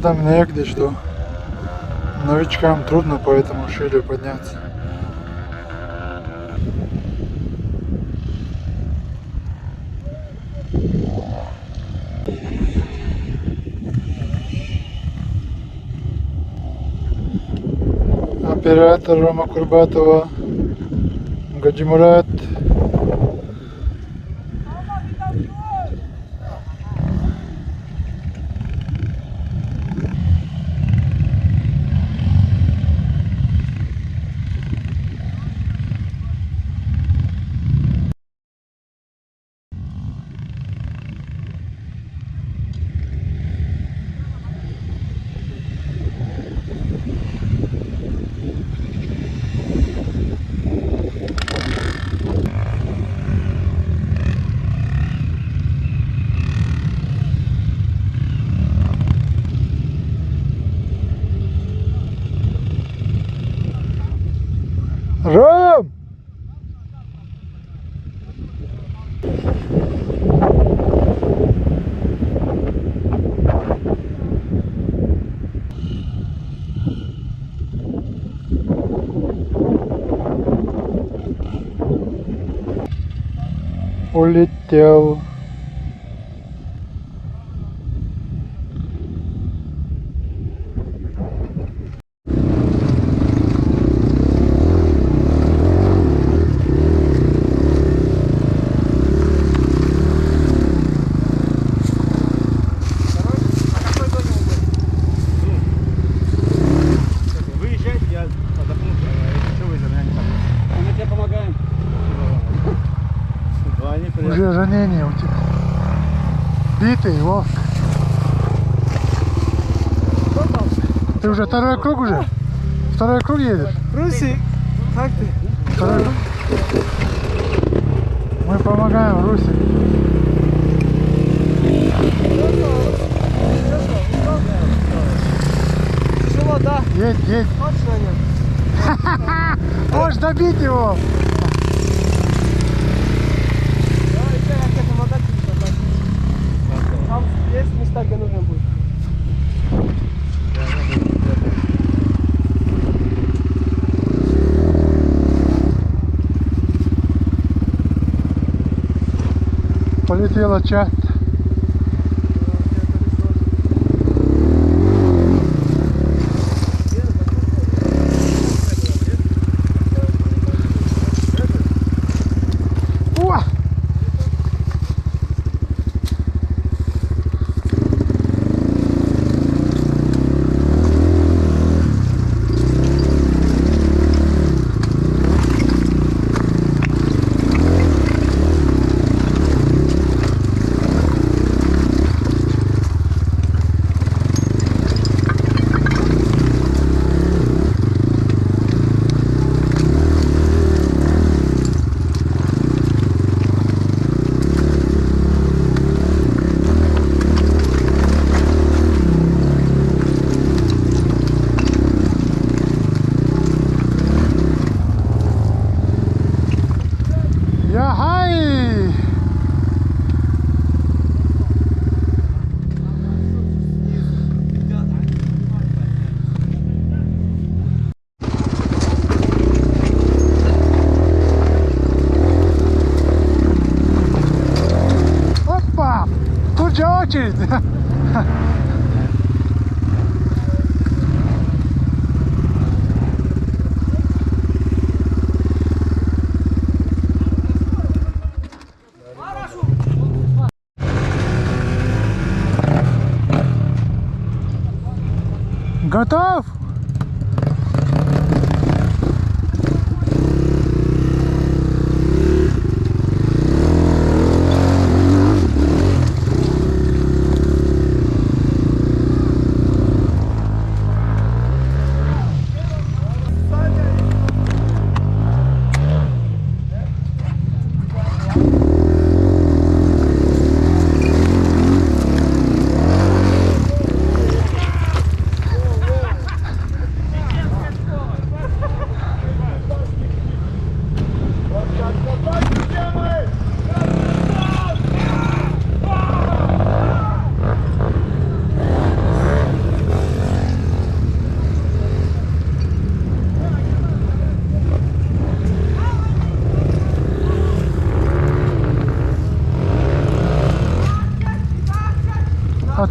там негде, что новичкам трудно по этому шилю подняться. Оператор Рома Курбатова, Гаджимурат. Ром! Улетел. Уже ранение у тебя. Битый, Вовк. Ты уже второй круг уже? Второй круг едешь? Русик, как ты? Второй круг? Мы помогаем, Руси. Тяжело, да? Едь. Точно нет. Можешь добить его. Там есть места, где нужно будет. Полетела чат. О!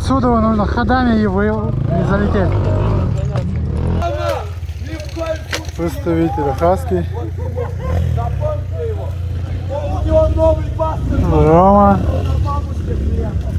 отсюда нужно ходами и залететь. Представитель Хаски. У него новый паспорт. Рома. Бабушке приехал.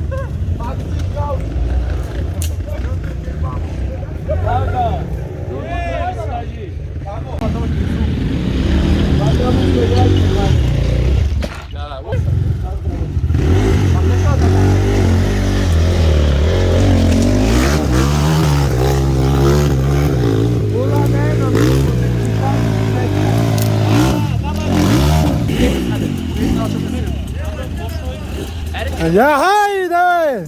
Я гай, давай!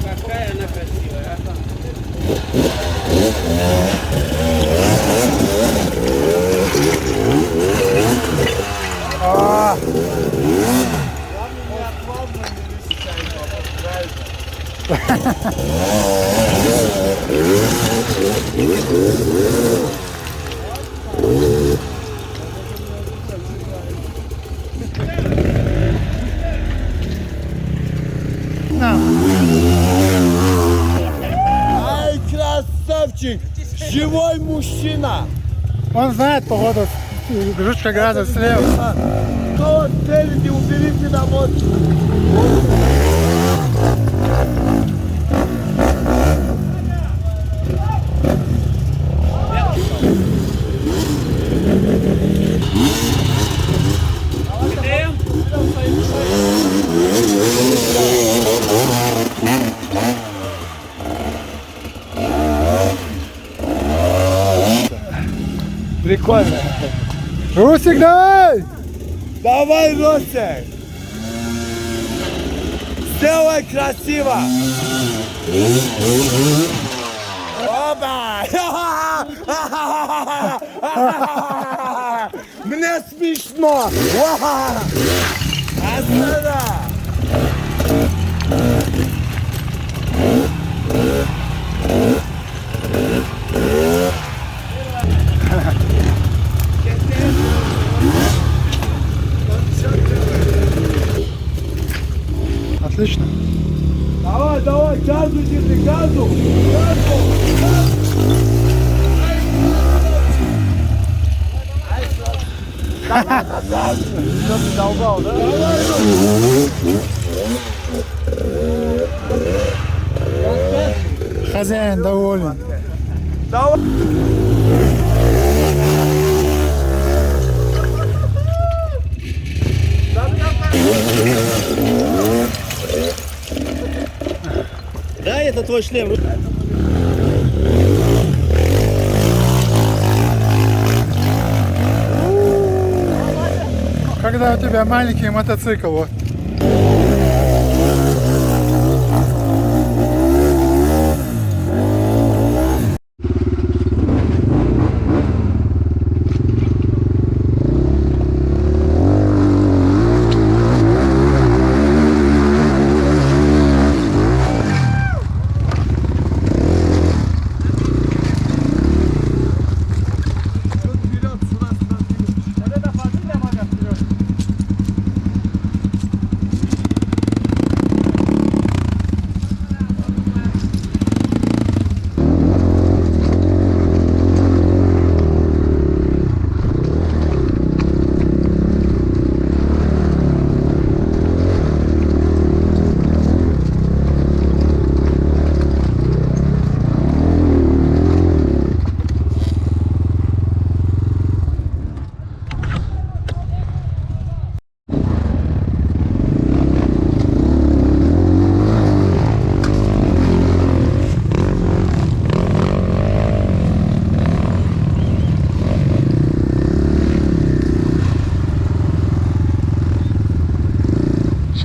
Какая она красивая, А. Ай, красавчик! Живой мужчина! Он знает погоду. Жучка градус слева. Кто целите, уберите на мост! Прикольно! Русик, давай! Давай, Росик! Сделай красиво! Опа! Мне смешно! Останови! Отлично. Давай, давай, газу держи, газу! Что ты долбал, да? Хозяин доволен. Давай! Да, это твой шлем. Когда у тебя маленький мотоцикл, вот.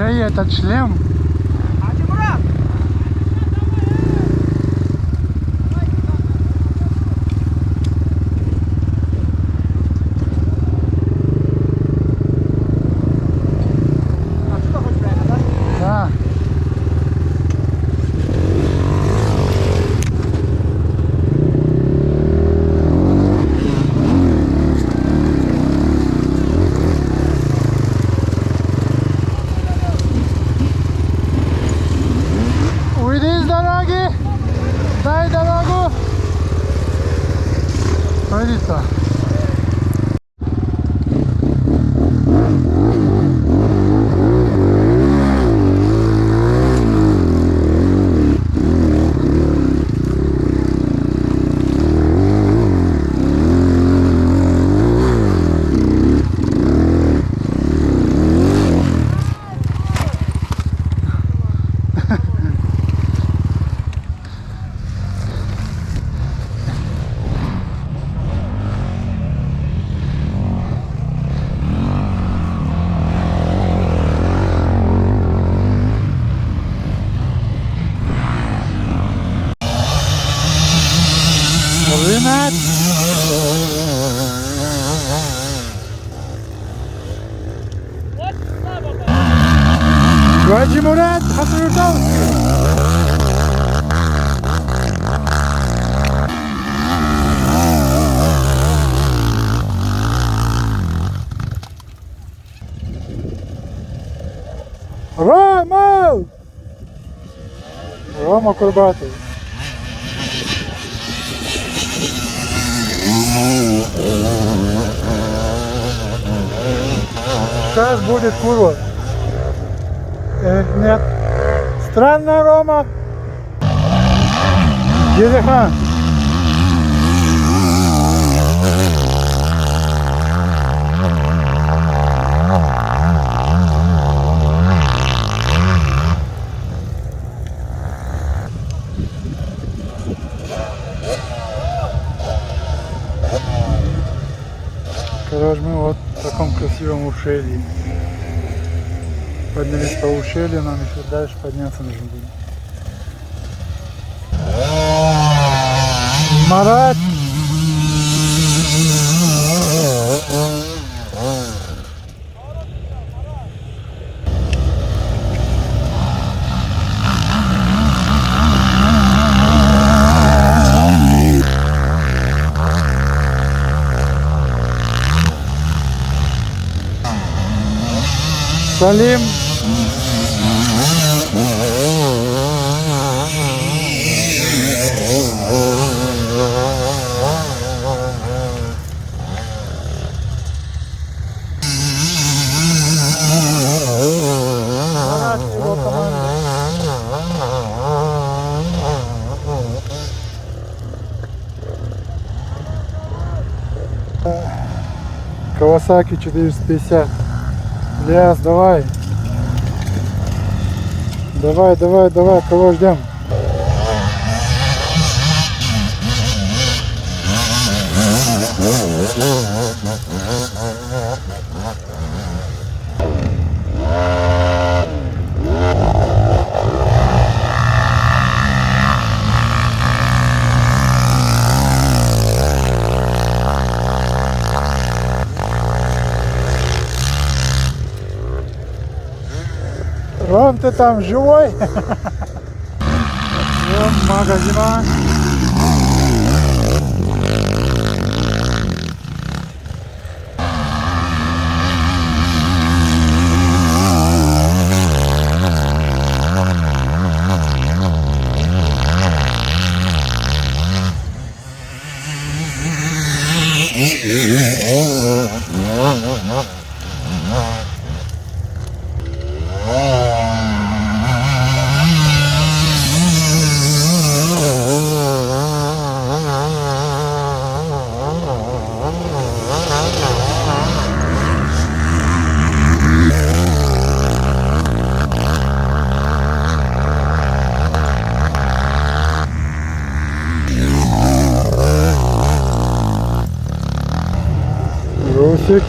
Чей этот шлем? Да. Хаджи Мурат, Хасавюртал. Рома! Рома Курбатов. Сейчас будет курва. Нет. Странно, Рома. Елехан. Короче, мы вот в таком красивом ущелье. Поднялись по ущелью, нам еще дальше подняться нужно будет. Марат! Салим! Кавасаки 450. Ильяс, давай. Давай, давай, давай, кого ждем? Ром, ты там живой? Ром, магазина. Русик.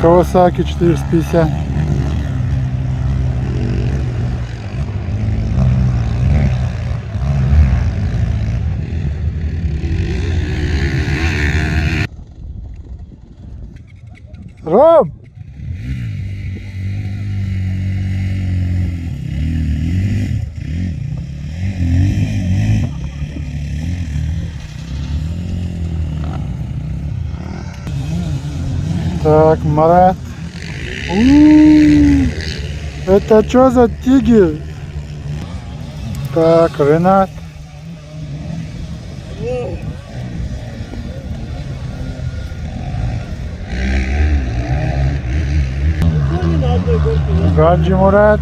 Кавасаки 450. Ром! Так, Марат. Это что за тигр? Так, Ренат. Хаджи Мурат.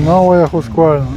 Новая Хусквальна.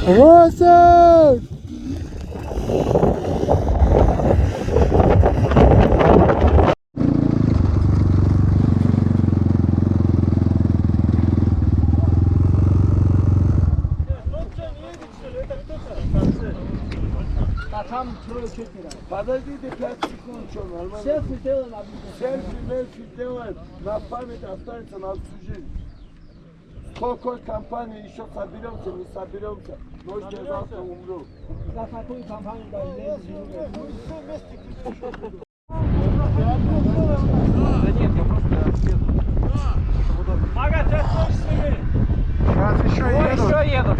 Росик! А там трое четверо. Подождите 5 секунд, что нормально. Селфи сделаем, а Селфи делаем, на память останется на всю жизнь. Сколько компаний еще соберемся, не соберемся. Ночь я завтра умру. за такую компанию даже Ага, ты тоже сними. Сейчас еще еду. едут.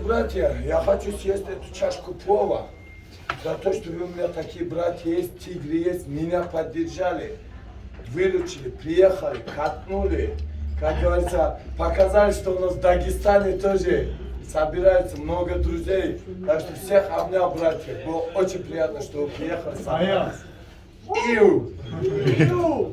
братья, я хочу съесть эту чашку плова. За то, что вы у меня такие братья есть, тигры есть, меня поддержали, выручили, приехали, катнули. Как говорится, показали, что у нас в Дагестане тоже собирается много друзей. Так что всех обнял, братья. Было очень приятно, что вы приехали со мной. Иу!